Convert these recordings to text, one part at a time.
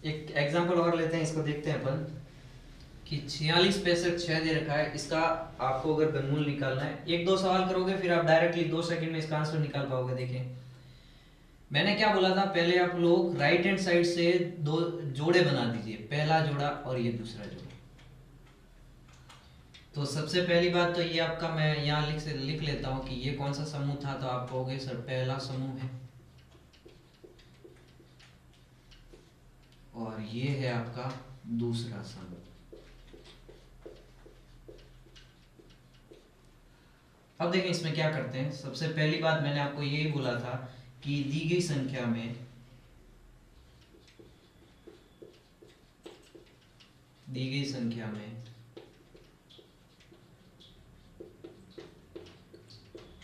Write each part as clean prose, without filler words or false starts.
एक एग्जांपल और लेते हैं, इसको देखते हैं अपन कि 46 65 6 दे रखा है। इसका आपको अगर घनमूल निकालना है, एक दो सवाल करोगे फिर आप डायरेक्टली 2 सेकंड में इसका आंसर निकाल पाओगे। देखें मैंने क्या बोला था, पहले आप लोग राइट हैंड साइड से दो जोड़े बना दीजिए, पहला जोड़ा और ये दूसरा जोड़ा। तो सबसे पहली बात तो ये आपका, मैं यहाँ लिख लेता हूँ कि ये कौन सा समूह था। तो आप कहोगे सर पहला समूह है, और ये है आपका दूसरा समूह। अब देखें इसमें क्या करते हैं। सबसे पहली बात मैंने आपको यही बोला था कि दी गई संख्या में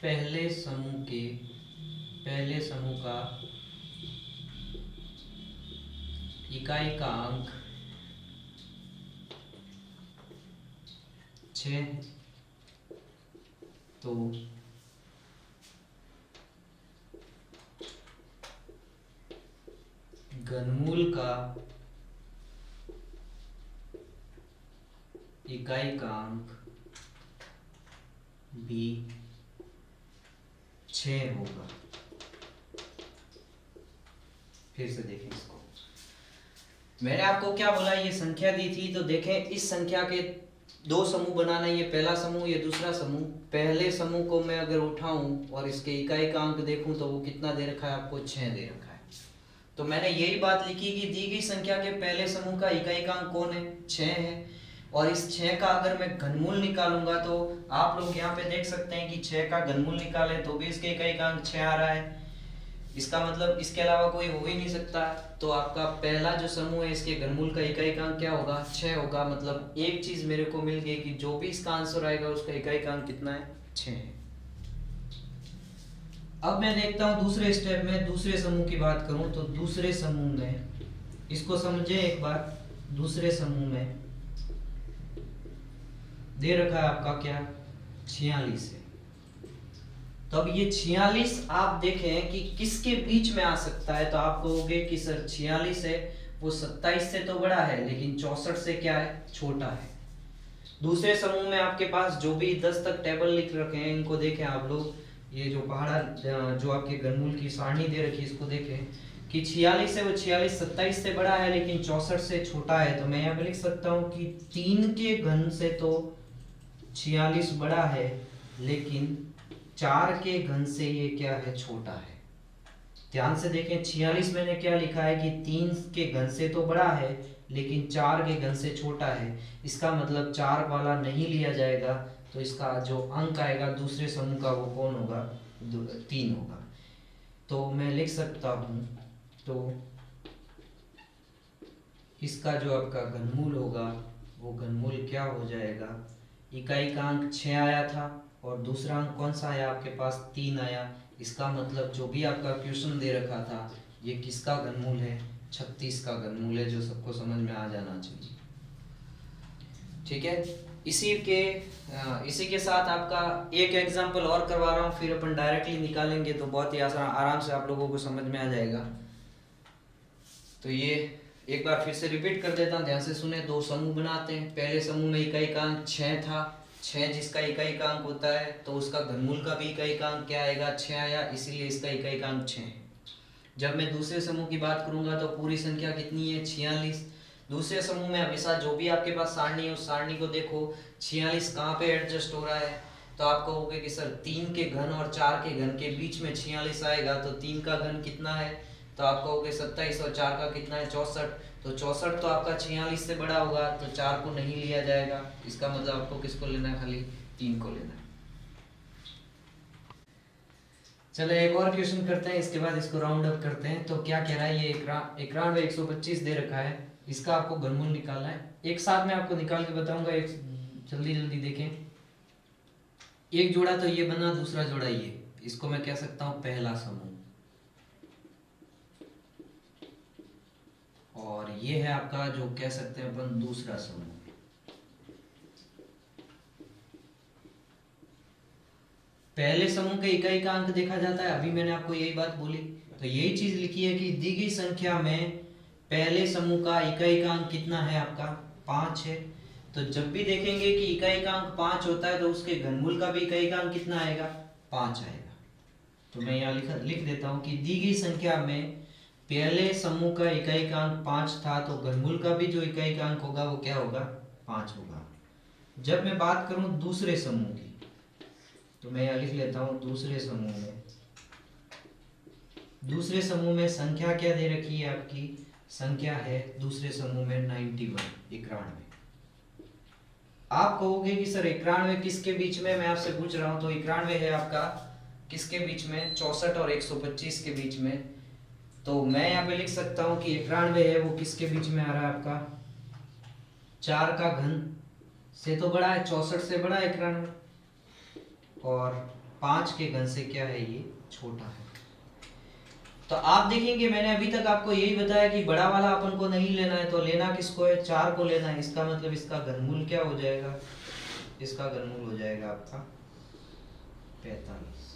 पहले समूह का इकाई का अंक 6 है, तो घनमूल का इकाई का अंक भी 6 होगा। फिर से देखें इसको, मैंने आपको क्या बोला, ये संख्या दी थी। तो देखें इस संख्या के दो समूह बनाना, ये पहला समूह ये दूसरा समूह। पहले समूह को मैं अगर उठाऊं और इसके इकाई का अंक देखूं तो वो कितना दे रखा है आपको, 6 दे रखा है। तो मैंने यही बात लिखी कि दी गई संख्या के पहले समूह का इकाई का अंक कौन है, 6 है। और इस 6 का अगर मैं घनमूल निकालूंगा तो आप लोग यहाँ पे देख सकते हैं कि 6 का घनमूल निकाले तो भी इसके इकाई का अंक 6 आ रहा है। इसका मतलब इसके अलावा कोई हो ही नहीं सकता। तो आपका पहला जो समूह है इसके घनमूल का इकाई का अंक क्या होगा, 6 होगा। मतलब एक चीज मेरे को मिल गई कि जो भी इसका आंसर आएगा उसका इकाई का अंक कितना है, 6 है। अब मैं देखता हूं दूसरे स्टेप में, दूसरे समूह की बात करूं तो दूसरे समूह में, इसको समझे एक बार। दूसरे समूह में दे रखा है आपका क्या, 46 है। तो अब ये 46 आप देखें कि किसके बीच में आ सकता है। तो आप कहोगे कि सर 46 है वो 27 से तो बड़ा है लेकिन 64 से क्या है, छोटा है। दूसरे समूह में आपके पास जो भी 10 तक टेबल लिख रखे हैं इनको देखें आप लोग। ये जो पहाड़ा जो आपके घनमूल की सारणी दे रखी है इसको देखें कि 46 है वो 46 27 से बड़ा है लेकिन 64 से छोटा है। तो मैं यहाँ पे लिख सकता हूँ कि 3 के घन से तो 46 बड़ा है लेकिन 4 के घन से ये क्या है, छोटा है। ध्यान से देखें 46 मैंने क्या लिखा है कि 3 के घन से तो बड़ा है लेकिन 4 के घन से छोटा है। इसका मतलब 4 वाला नहीं लिया जाएगा। तो इसका जो अंक आएगा दूसरे समूह का वो कौन होगा, 3 होगा। तो मैं लिख सकता हूँ, तो इसका जो आपका घनमूल होगा वो घनमूल क्या हो जाएगा, इकाई का अंक 6 आया था और दूसरा अंक कौन सा आया आपके पास, 3 आया। इसका मतलब जो भी आपका क्वेश्चन दे रखा था ये किसका घनमूल है, 36 का घनमूल है, जो सबको समझ में आ जाना चाहिए। ठीक है, इसी के साथ आपका एक एग्जांपल और करवा रहा हूँ, फिर अपन डायरेक्टली निकालेंगे तो बहुत ही आराम से आप लोगों को समझ में आ जाएगा। तो ये एक बार फिर से रिपीट कर देता हूँ, ध्यान से सुने। दो समूह बनाते हैं, पहले समूह में इकाई का अंक 6 था। 6 जिसका इकाई का अंक होता है तो उसका घनमूल का भी इकाई का अंक क्या आएगा, 6 आया, इसीलिए इसका इकाई का अंक 6 है। जब मैं दूसरे समूह की बात करूंगा तो पूरी संख्या कितनी है, 46। दूसरे समूह में हमेशा जो भी आपके पास सारणी है उस सारणी को देखो 46 कहाँ पे एडजस्ट हो रहा है। तो आप कहोगे कि सर 3 के घन और 4 के घन के बीच में 46 आएगा, तो 3 का घन कितना है, तो आप कहोगे 27 और 4 का कितना है, 64। तो 64 तो आपका 46 से बड़ा होगा तो 4 को नहीं लिया जाएगा। इसका मतलब आपको किसको लेना है, खाली 3 को लेना है। चलो एक और क्वेश्चन करते हैं, इसके बाद इसको राउंड अप करते हैं। तो क्या कह रहा है, ये 125 दे रखा है, इसका आपको घनमूल निकालना है। एक साथ में आपको निकाल के बताऊंगा, एक जल्दी जल्दी देखें। एक जोड़ा तो ये बना, दूसरा जोड़ा ये, इसको मैं कह सकता हूं पहला समूह, और ये है आपका जो कह सकते हैं अपन दूसरा समूह। पहले समूह के इकाई का अंक देखा जाता है, अभी मैंने आपको यही बात बोली। तो यही चीज लिखी है कि दी गई संख्या में पहले समूह का इकाई का अंक कितना है आपका 5 है। तो जब भी देखेंगे कि इकाई का अंक 5 होता है तो उसके घनमूल का भी इकाई का अंक कितना आएगा 5 आएगा। तो मैं यहाँ लिख देता हूँ कि दी गई संख्या में पहले समूह का इकाई का अंक 5 था तो घनमूल का भी जो इकाई का अंक होगा वो क्या होगा 5 होगा। जब मैं बात करूँ दूसरे समूह की तो मैं यहाँ लिख लेता हूँ दूसरे समूह में संख्या क्या दे रखी है आपकी, संख्या है दूसरे समूह में 91। आप कहोगे कि सर 91 किसके बीच में, मैं आपसे पूछ रहा हूं तो 91 है आपका किसके बीच में 64 और 125 के बीच में। तो मैं यहाँ पे लिख सकता हूँ कि 91 है वो किसके बीच में आ रहा है आपका 4 का घन से तो बड़ा है, 64 से बड़ा है 91, और 5 के घन से क्या है ये छोटा है। तो आप देखेंगे मैंने अभी तक आपको यही बताया कि बड़ा वाला अपन को नहीं लेना है, तो लेना किसको है 4 को लेना है। इसका मतलब इसका घनमूल क्या हो जाएगा, इसका घनमूल हो जाएगा आपका 45।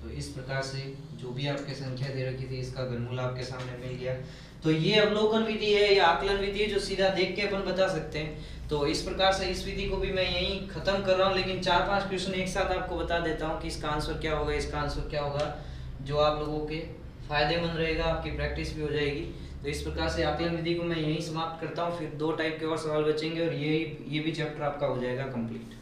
तो इस प्रकार से जो भी आपके संख्या दे रखी थी इसका घनमूल आपके सामने मिल गया। तो ये अवलोकन विधि है या आकलन विधि है जो सीधा देख के अपन बता सकते हैं। तो इस प्रकार से इस विधि को भी मैं यहीं खत्म कर रहा हूँ, लेकिन 4-5 क्वेश्चन एक साथ आपको बता देता हूँ कि इसका आंसर क्या होगा, इसका आंसर क्या होगा, जो आप लोगों के फायदेमंद रहेगा, आपकी प्रैक्टिस भी हो जाएगी। तो इस प्रकार से आकलन विधि को मैं यहीं समाप्त करता हूँ, फिर 2 टाइप के और सवाल बचेंगे और ये भी चैप्टर आपका हो जाएगा कंप्लीट।